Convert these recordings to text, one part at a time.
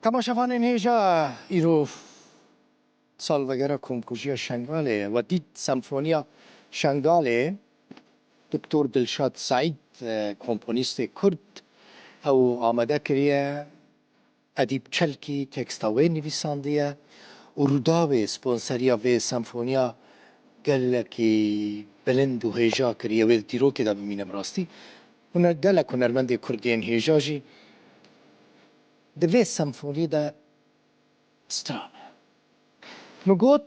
تماشاوانên hêja îro salvegera Komkujiya Şengalê ye we dît Semfoniya Şengalê Diktor Dilşad Saîd komponîstê Kurd ew amade kiriye edîb çelkî teksta wê nivîsandiye û rûdawê sponseriya vê semfoniya gelekî bilind û hêja kiriye wê li dîrokê de bimîne bi rastî. Gelek hunermendê Kurdî yên hêja jî di vê semfonî de strane. Min got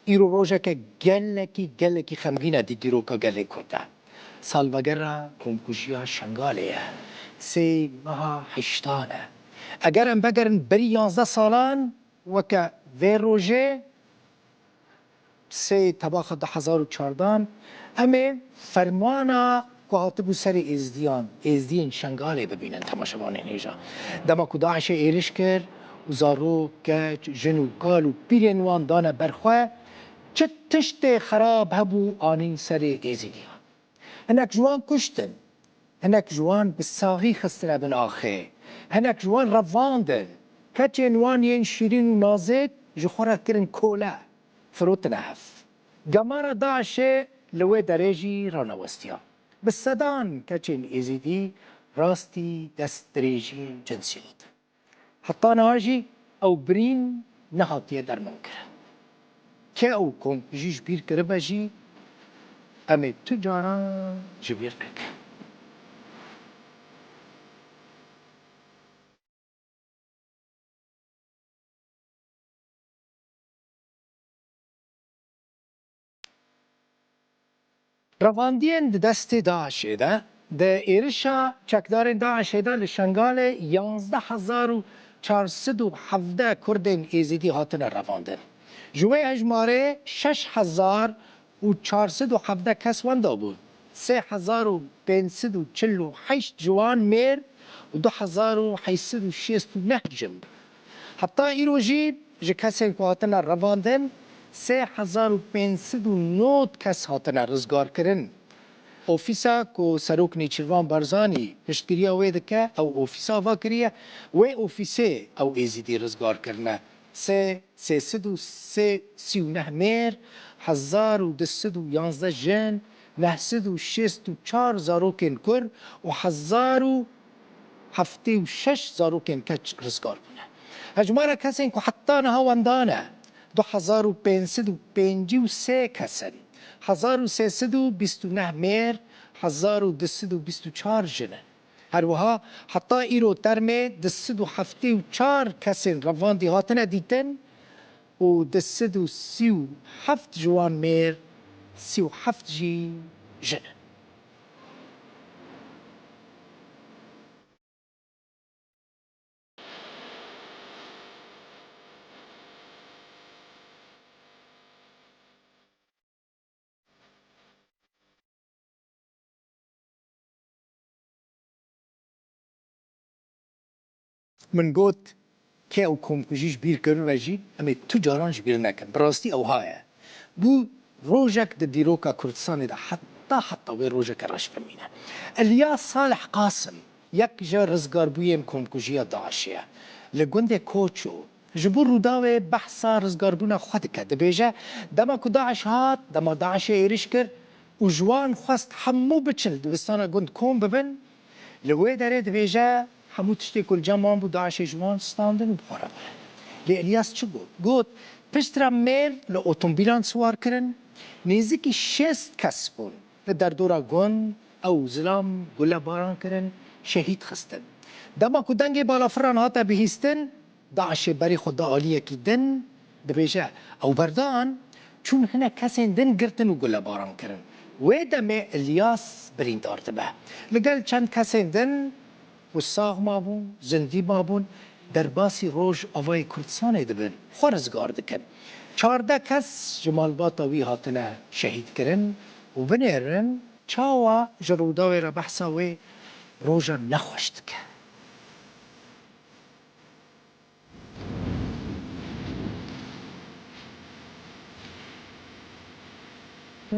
îro rojeke gelekî xemgîn e di dîroka gelê Kurd de. Salvegera Komkujiya Şengalê ye. Sê meha heştan e. Eger em vegerin berî 11 salan weke vê rojê sê tebaxa 2014 em ê fermana ku hatibû serê êzidiyan, êzidiyên Şengalê bibînin temaşevanên hêja. Dema ku Daişê êriş kir û zarok, keç, jin û kal û pîrên wan dane ber xwe, çi tiştê xerab hebû anîn serê êzidiyan. Hinek ji wan kuştin, hinek ji wan bi saxî xistine bin axê, hinek ji wan revandin, keçên wan yên şîrîn û nazêk ji xwe re kirin kole, firotine hev. Gemara Daişê li wê derê jî ranewestiyan. Bi sedan keçên êzîdî rastî destdirêjiyên cinsiyê dikin. Heta niha jî ew birîn nehatiye dermankirin. Ke ew komkujî ji bîr kiribe jî em ê tu caran ji bîr nekin. Revandiyên di destê Daişê de di êrişa çekdarên Daişê de li Şengalê 11,417 Kurdên êzîdî hatine revandin. Ji wê hejmarê 6,417 kes wenda bûn. 3,548 ji wan mêr û 2,869 cimr. Heta îro jî ji kesên ku hatine revandin 3,509 kes hatine rizgarkirin. Ofîsa ku Serok Nêçîrvan Barzanî piştgiriya wê dike, ew ofîsa ava kiriye, wê ofîsê ew êzîdî rizgar kirine. 339 mêr, 1211 jin, 964 zarokên Kurd û 1076 zarokên keç rizgar bûne. Hejmara kesên ku heta niha wendan e 2553 kes in. 1329 mêr, 1224 jin in. Herwiha heta îro termê 274 kesên revandî hatine dîtin û 237 ji wan mêr, 37 jî jin in. Min got ke ew komkujî ji bîr kiribe jî em ê tu caran ji bîr nekin. Bi rastî ew haye. Bû rojek di dîroka Kurdistanê de heta wê rojeke reş bimîne. İlyas Salih Qasim yek ji rizgarbûyên komkujiya Daişê ye. Li gundê Koço ji bo rûdawê behsa rizgarbûna xwe dike. Dibêje dema ku Daeş hat, dema Daişê êriş kir û ji wan xwest hemû biçin dibistana gund kom bibin, li wê derê dibêje hemû tiştê ku li cem wan bû Daişê ji wan standin û bixwe re birin. Lê İlyas çi got? Got piştre mêr li otomobîlan siwar kirin, nêzîkî 60 kes bûn li derdora gund ew zilam gulebaran kirin, şehîd xistin. Dema ku dengê balafiran hate bihîstin, Daişê berê xwe da aliyekî din, dibêje ew berdan çûn hinek kesên din girtin û gulebaran kirin. Wê demê İlyas birîndar dibe. Li gel çend kesên din wisa mabûn, zindî mabûn, derbasî roj avayê Kurdistanê dibin, xwe rizgar dikin. 14 kes ji malbata wî hatine şehîd kirin û binêrin çawa ji rûdawê re behsa wê roja nexweş dike.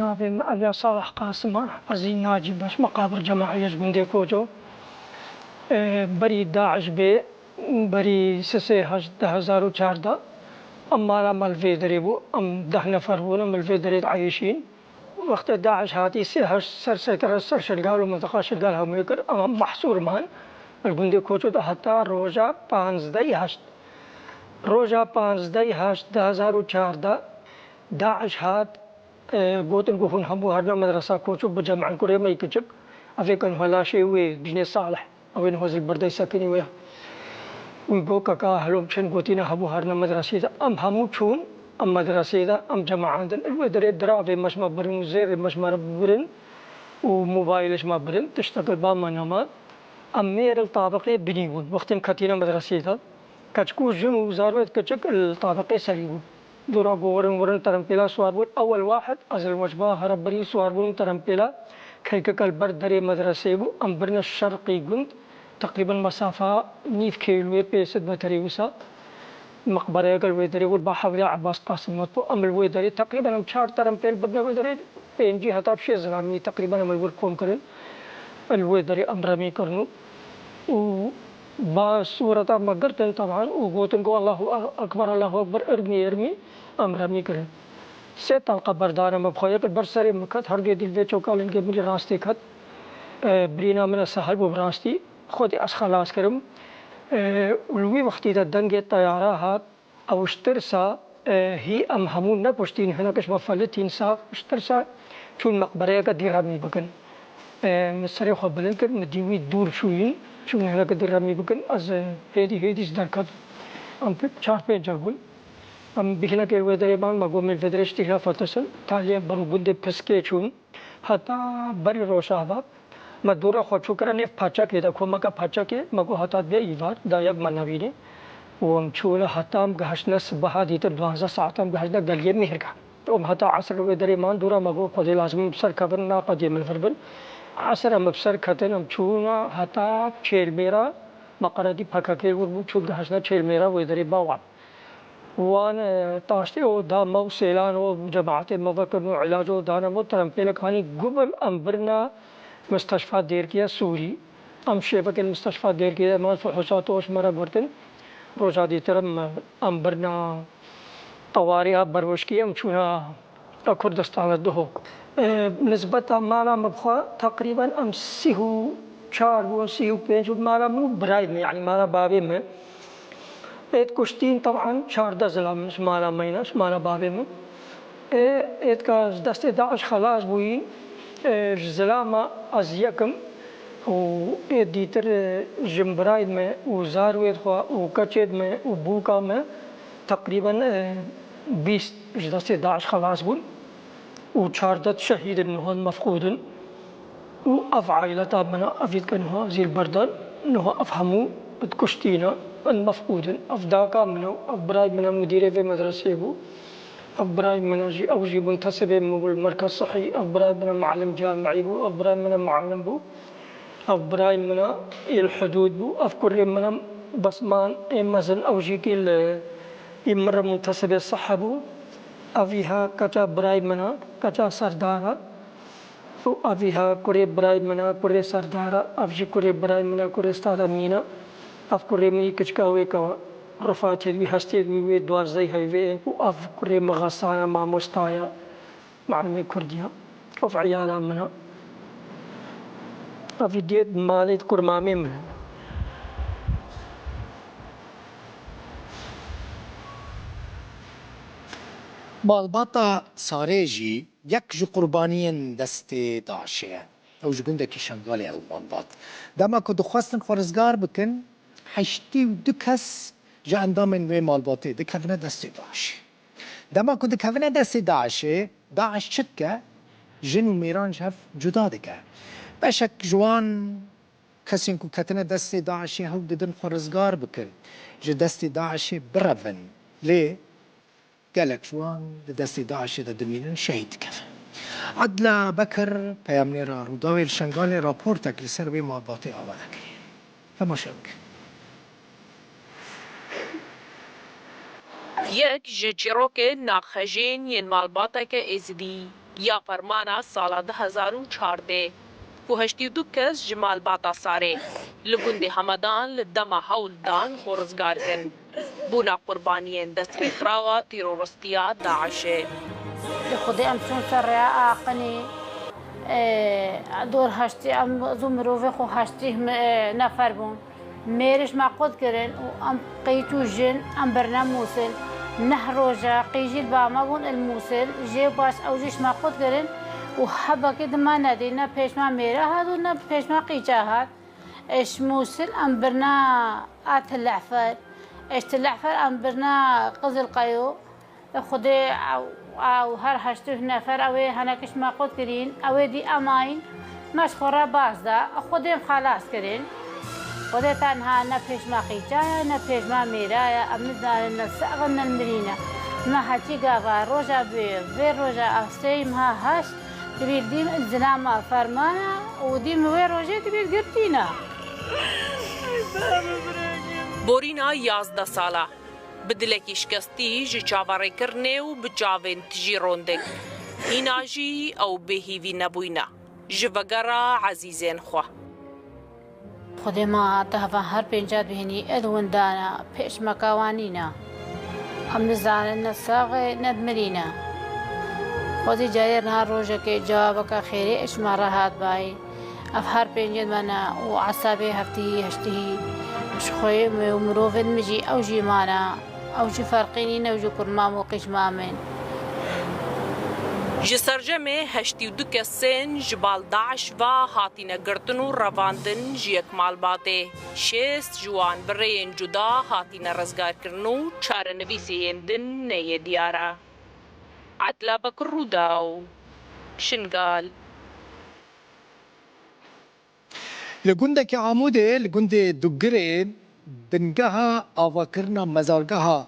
ناظم إلياس صالح قاسم عزيز ناجي باش مقابر جماعية جندي كوجو بري داعش بي بری سه هشت 2014 أما ملفي دريبو أم 10 نفر ولا ملفي دريد عايشين وقت داعش هاتي سهش سر شلقال ومنطقة شلقال هم يكر أم محصور مان الجندي كوتو حتى روجا 15 روجا 15 2014 داعش هات قوتن قفون حمو هرنا مدرسة كوتو بجمع كوريا ما يكتشك أفيكن هلا شيء وي بجني صالح أوين هو البردي ساكني ويا ويقول كاكا هلوم شن قوتينا حمو هرنا مدرسة أم همو شون أم مدرسة أم جماعة عندن الودري درافي مش ما برن وزير مش ما برن وموبايلش ما برن تشتغل بام منامات أم مير الطابقي بنيون وقت مكتينا مدرسة كتشكو جم وزارة كتشك الطابقي سريون دورا ورن ترمبيلا سواربون أول واحد أزل وجبة هرب بري سواربون ترمبيلا كيك البرد دري مدرسة بو أم برنا الشرقي قند تقريبا مسافة 100 كيلو بيسد متريوسا مقبرة الويدري والبحر عباس قاسم نطبو أم الويدري تقريبا أم شهر ترمبيل بدنا ويدري بين جهة بشي زلامي تقريبا أم الوركوم كرن الويدري أم رمي كرنو و بصورة ما قرت طبعا وقوتن قو الله أكبر الله أكبر ارمي أم رمي كرن ست القبر دارا مبخويك البرسري مكت هرجي دل في چوكالن के मिली रास्ते खत ब्रीना में सहल वो रास्ती खुद अशखलास करम ولوي وقتي دنجة طيارة هات أو اشترسا هي أم همون نبوشتين هنا كش مفلتين سا اشترسا شو المقبرة كدير رمي بكن مصري خبلن كر مديوي دور شوين شو هنا كدير رمي بكن از هيدي زدركت أم في شهر في جاول أم بيخنا كي ويدري بان مقوم الفدرش تيها فتسل تالي بروبون دي بسكي شون حتى بري روشا مدورا خود شکر نیف پاچا که دا کوما کا پاچا که مگو حتا بیا ایوار دا یک منوینه وم چولا حتا ام گهشنا صبح دیت 12 ساعت ام گهشنا گلیه مهرکا ام حتا عصر و دري مان دورا مگو خود لازم بسر کبر نا قدیم الفربن عصر ام بسر کتن ام چونا حتا چیل میرا مقردی پکا که وربو چو گهشنا چیل میرا و دري باوان وانا طاشتي و دا مو سيلان و جماعتي مفكر و علاج و دانا مو ترمبيلك هاني قبل امبرنا مستشفى ديركيا سوري أم شبكة المستشفى ديركيا ما فحوصات وش مرة برتن روجا دي ترم أم برنا طوارئ بروشكي أم شونا كردستان الدهو نسبة مالا مبخا تقريبا أم سيهو شار و سيهو بينش مالا مو برايد يعني مالا بابي من إيد كشتين طبعا شار دزلا مش مالا ميناش مالا بابي من إيد كاز دست داعش خلاص بوين زلامة أزيكم وديتر جمبرايد में وزارويد خوا وكاتشيد में وبوكا में تقريبا 20 جداسي داعش خلاص بون وشاردت شهيد انه مفقود وافعايلة منا افيد كنها زي البردان انه افهموا بتكشتينا المفقود افداكا منو افبراي منا مديري في مدرسة بو أفبراي من أوجي منتسب بالمركز الصحي أفبراي من معلم جامعي بو أفبراي من معلم بو أفبراي من الحدود بو أفكر من بسمان مثلا أوجي كيل يمر منتسب الصحة بو أفيها كتا براي من كتا سردارة أفيها كوري براي من كوري سردارة أفجي كوري براي من كوري استاذ مينا أفكر مني كشكاوي كوا رفعت هذي هستي هذي دوار زي هاي وأف كوري مغصايا مع مستايا معلمي كرديا وف عيالا منها أفي ديت مالي كرمامي منها مالباتا ساريجي يك جو قربانيين دستي داعشية أو جو جندكي شنغالي أو مالبات داما كدو خواستن خورزگار بكن حشتي ودو كس جا اندامن وي مالباتي دي كفنا دستي داعشي داما كدو كفنا دستي داعشي داعش شتكا جن و ميران جهف جدا دكا باشك جوان كسين كو كتنا دستي داعشي هو ددن خورزگار بكن جو دستي داعشي بربن ليه قالك جوان دستي داعشي دا دمينن شهيد كفن عدلا بكر بيامنيرا روداوي الشنغالي رابورتك لسر مالباتي آوانك فما شبك یک جچیروک ناخجین ین مالباتا که ازدی یا فرمانا سال 2014 و هشتی و دو کس جمال باتا ساره لگوند همدان لدما حول دان خورزگار کن بونا قربانیین دست خراوة تیرورستیا داعشه لخدي أم چون سريا آقني دور هشتي أم زمرو خو هشتي نفر بون ميرش ما قد كرن وأم قيتو جن أم برنام موسل نهروجا قيجي الباما بون الموسل جي باش أو جيش ما قد كرن وحبا كده ما ندينا بيش ما ميرا هادو نا بيش ما قيجاهات إيش موسل أم برنا آت العفر إيش العفر أم برنا قزل قيو خدي او هر هشتو نفر اوی هنکش ما قد کرین اوی دی اماین مش خورا باز دا خودم خلاص کرین خودی تنها نه پیش ما قیجا نه پیش ما میرا ام ندارن نسقن المرینه ما هچی گاوا روزا به روزا استیم ها هش تبي ديم الزلامة فرمانة وديم وين روجي تبي قرتينا بورینا 11 ساله بدلکی شکستی جی چاوری کرنه و بجاوین تجی روندک اینا جی او بهیوی نبوینا جوگرا عزیزین خواه خودی ما تهوا هر پنجات بهنی ادوان دانا پیش مکاوانینا هم نزارن نساغ ندمرینا خودی جایر نهار روزه که جوابك خیری اشما راحت باي اف هر پنجات منا و عصابي هفته هشته شخوي ومروفد مجي او جي مانا او جي فرقينين او جي كرمام وقش مامن ji sercemê heştî û du kesên ji bal Daeş ve hatîne girtin û revandin ji yek malbatê. Şêst ji wan bi rêyên cuda hatîne rizgarkirin û çarenivîseyên din neyê diyar e. Etla Bekir Rûdaw, Şingal. Li gundekê Amûdê, li gundê Dugirê bingeha avakirina mezargeha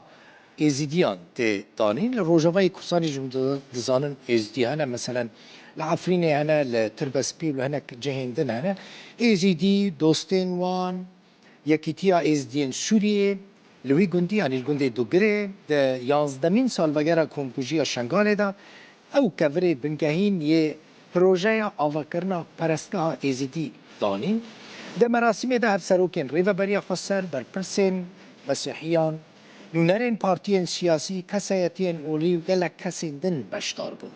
êzidiyan tê danîn. Li Rojavayê Kursanê jî dizanin êzidî hene, meselen li Efrînê hene, li Tirbespî li hinek cihên din hene. Êzidî, dostên wan, yekîtiya êzidiyên Sûriyê li wî gundî yanî li gundê Dugirê di 11mîn salvegera Komkujiya Şengalê de ew kevirê bingehîn yê projeya avakirina perestgeha êzidî danîn. Di merasîmê de hevserokên Rêveberiya Xweser, berpirsên Mesîhiyan, nûnerên partiyên siyasî, kesayetiyên olî û gelek kesên din beşdar bûn.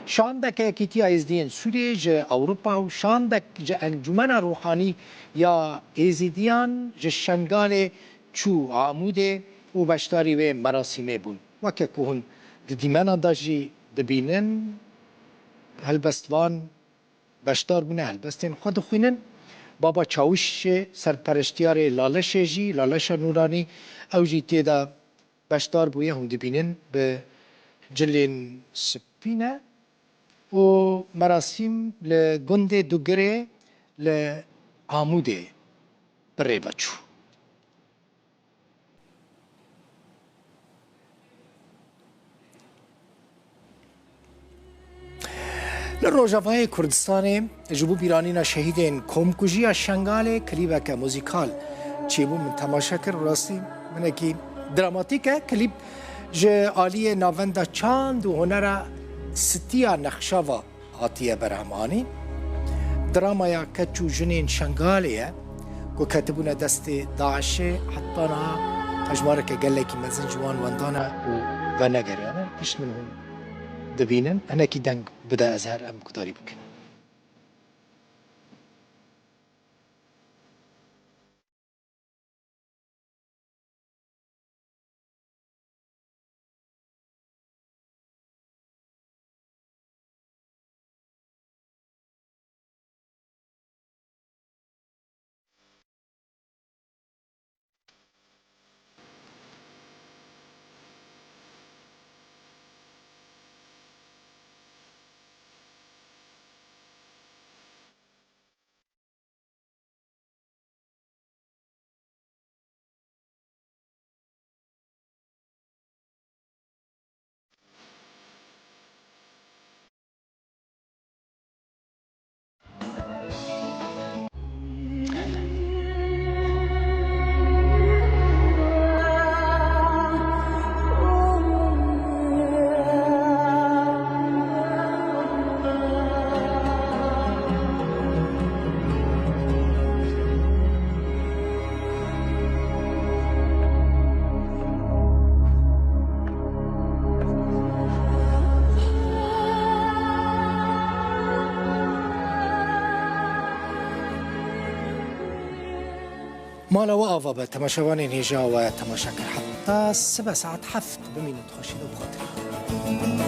Şandeke Yekîtiya Êzidiyên Sûriyê ji Ewropa û şandek ji Encûmena Ruhanî ya Êzidiyan ji Şengalê çû Amûdê û beşdarî wê merasîmê bûn. Weke ku hûn di dîmena de jî dibînin, helbestvan beşdar bûne, helbestên xwe dixwînin. Baba Çavuşê serpereştiyarê Laleşê jî, Laleşa Nûranî, ew jî tê de beşdar bûye, hûn dibînin bi cilên spî ne û merasîm li gundê Dugirê li Amûdê bi rê veçû. Li Rojavayê Kurdistanê ji bo bîranîna şehîdên Komkujiya Şengalê klîbeke muzîkal çêbû min temaşa kir. Rastî hinekî dramatîk e. Klîp ji aliyê navenda çand û hunera stiya nexşava hatiye berhemanî. Dramaya keç û jinên Şengalê ye ku ketibûne destê Daişê, heta niha hejmareke gelekî mezin ji wan wendan e û venegeriyane. Pişt min hûn dibînin, hinekî deng bide ez her em gudarî bikim. مالا وآفا بتماشاوان نيجا وتماشاكر حتى 7 ساعات حفت بمينوت خشيدة بخاطر